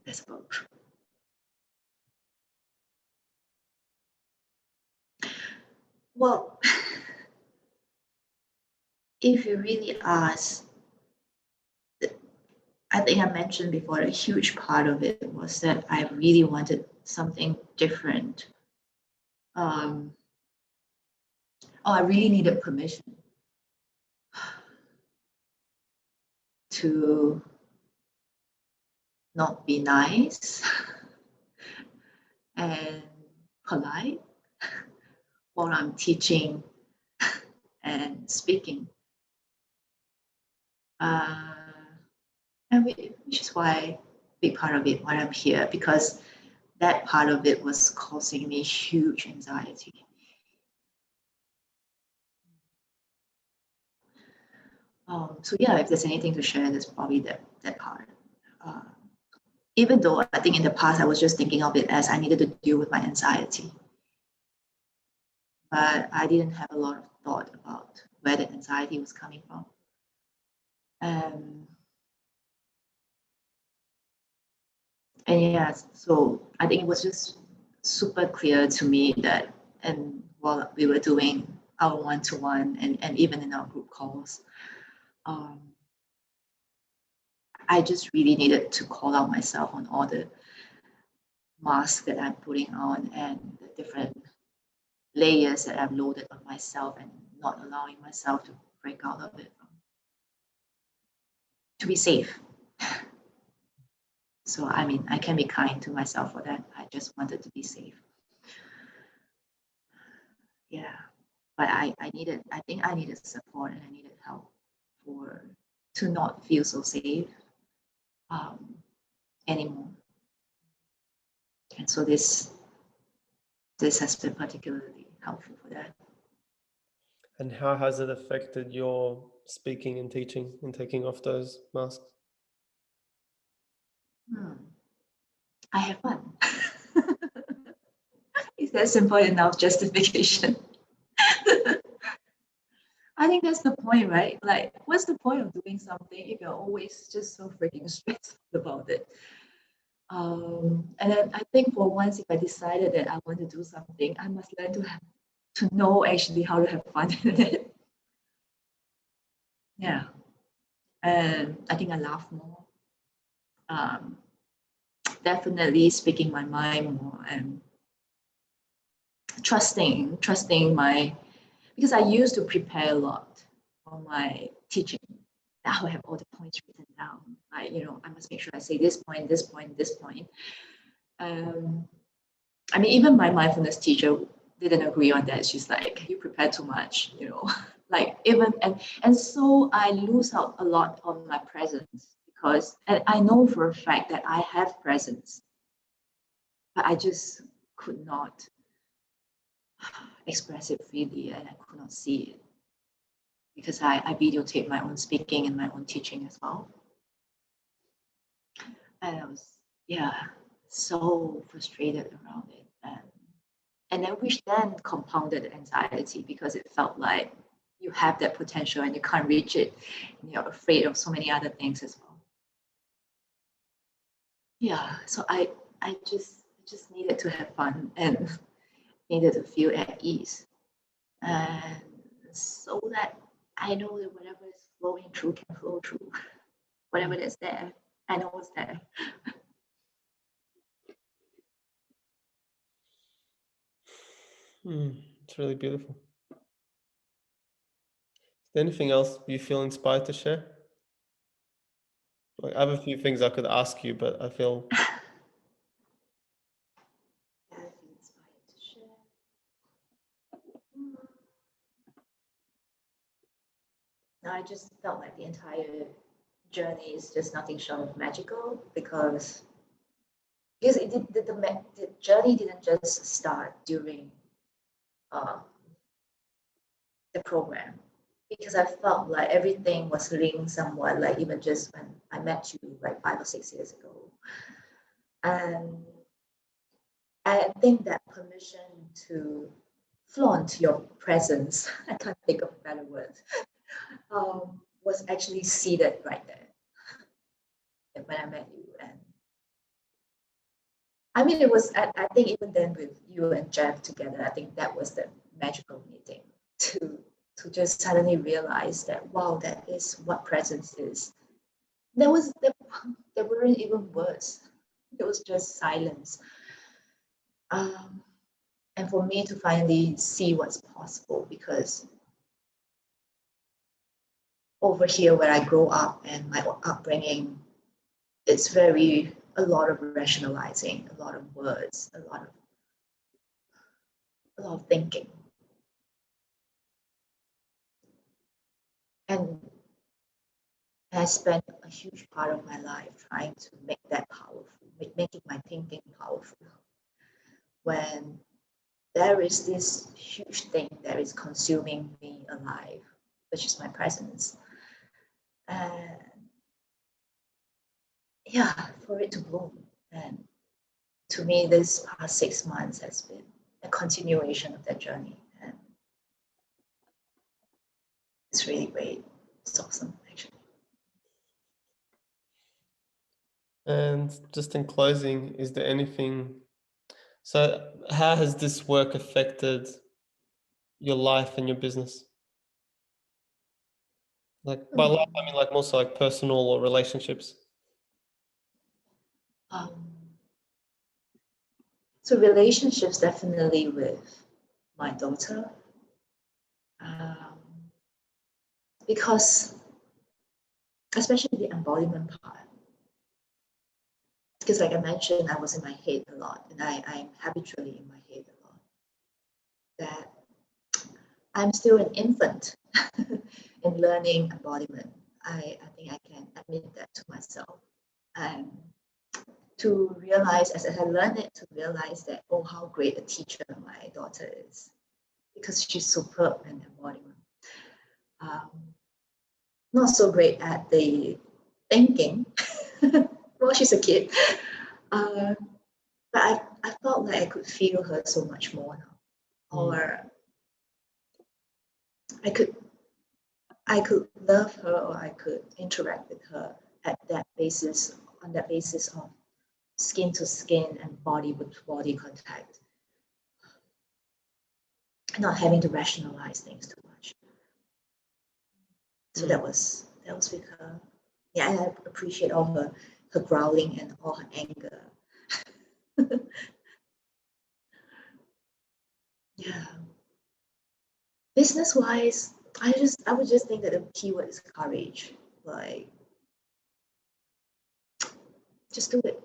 That's about true. Well, if you really ask, I think I mentioned before, a huge part of it was that I really wanted something different. I really needed permission to not be nice and polite while I'm teaching and speaking. Which is why, big part of it, why I'm here, because that part of it was causing me huge anxiety. So yeah, if there's anything to share, that's probably that part. Even though I think in the past I was just thinking of it as I needed to deal with my anxiety, but I didn't have a lot of thought about where the anxiety was coming from. And yeah, so I think it was just super clear to me that, and while we were doing our one-to-one and even in our group calls, I just really needed to call out myself on all the masks that I'm putting on and the different layers that I've loaded on myself and not allowing myself to break out of it, to be safe. So, I mean, I can be kind to myself for that. I just wanted to be safe. Yeah, but I think I needed support and I needed help to not feel so safe anymore. And so this has been particularly helpful for that. And how has it affected your speaking and teaching and taking off those masks? I have fun. Is that simple enough justification? I think that's the point, right? Like, what's the point of doing something if you're always just so freaking stressed about it? And then I think for once, if I decided that I want to do something, I must learn to know actually how to have fun in it. Yeah, and I think I laugh more. Definitely speaking my mind more and trusting my, because I used to prepare a lot for my teaching. Now I have all the points written down. I must make sure I say this point, this point, this point. I mean, even my mindfulness teacher didn't agree on that. She's like, you prepare too much, like even, and so I lose out a lot on my presence because, and I know for a fact that I have presence, but I just could not express it freely and I could not see it because I videotape my own speaking and my own teaching as well. And I was, so frustrated around it. And then which then compounded the anxiety because it felt like you have that potential and you can't reach it. And you're afraid of so many other things as well. Yeah, so I just needed to have fun and needed to feel at ease. And so that I know that whatever is flowing through can flow through. Whatever is there, I know it's there. It's really beautiful. Is there anything else you feel inspired to share? Like, I have a few things I could ask you, but I feel Inspired to share. No, I just felt like the entire journey is just nothing short of magical because the journey didn't just start during the program, because I felt like everything was linked somewhat, like even just when I met you like 5 or 6 years ago. And I think that permission to flaunt your presence, I can't think of a better word, was actually seated right there when I met you. I mean, it was, I think even then with you and Jeff together, I think that was the magical meeting to just suddenly realize that, wow, that is what presence is. There weren't even words. It was just silence. And for me to finally see what's possible, because over here where I grew up and my upbringing, it's a lot of rationalizing, a lot of words, a lot of thinking. And I spent a huge part of my life trying to make that powerful, making my thinking powerful. When there is this huge thing that is consuming me alive, which is my presence. And yeah, for it to bloom. And to me, this past 6 months has been a continuation of that journey. And it's really great. It's awesome, actually. And just in closing, is there anything, so how has this work affected your life and your business? Like by life, I mean like more so like personal or relationships. So relationships definitely with my daughter, because especially the embodiment part. Because like I mentioned, I was in my head a lot, and I'm habitually in my head a lot. That I'm still an infant in learning embodiment. I think I can admit that to myself. And to realize, as I learned it, to realize that, oh, how great a teacher my daughter is, because she's superb in embodiment. Not so great at the thinking. Well, she's a kid. But I felt like I could feel her so much more now. Or I could love her, or I could interact with her at that basis, on that basis of skin to skin and body with body contact, not having to rationalize things too much. So that was with her. Yeah, and I appreciate all her growling and all her anger. Yeah. Business wise, I would just think that the keyword is courage. Like, just do it.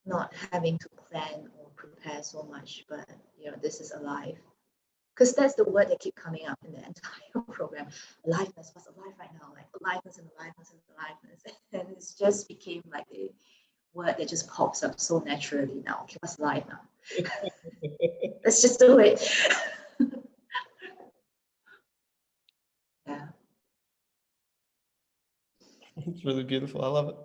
Not having to plan or prepare so much, but this is alive. Because that's the word that keep coming up in the entire program. Aliveness, what's alive right now? Like aliveness and aliveness and aliveness. And it's just became like a word that just pops up so naturally now. Okay, what's alive now? Let's just do it. Yeah. It's really beautiful. I love it.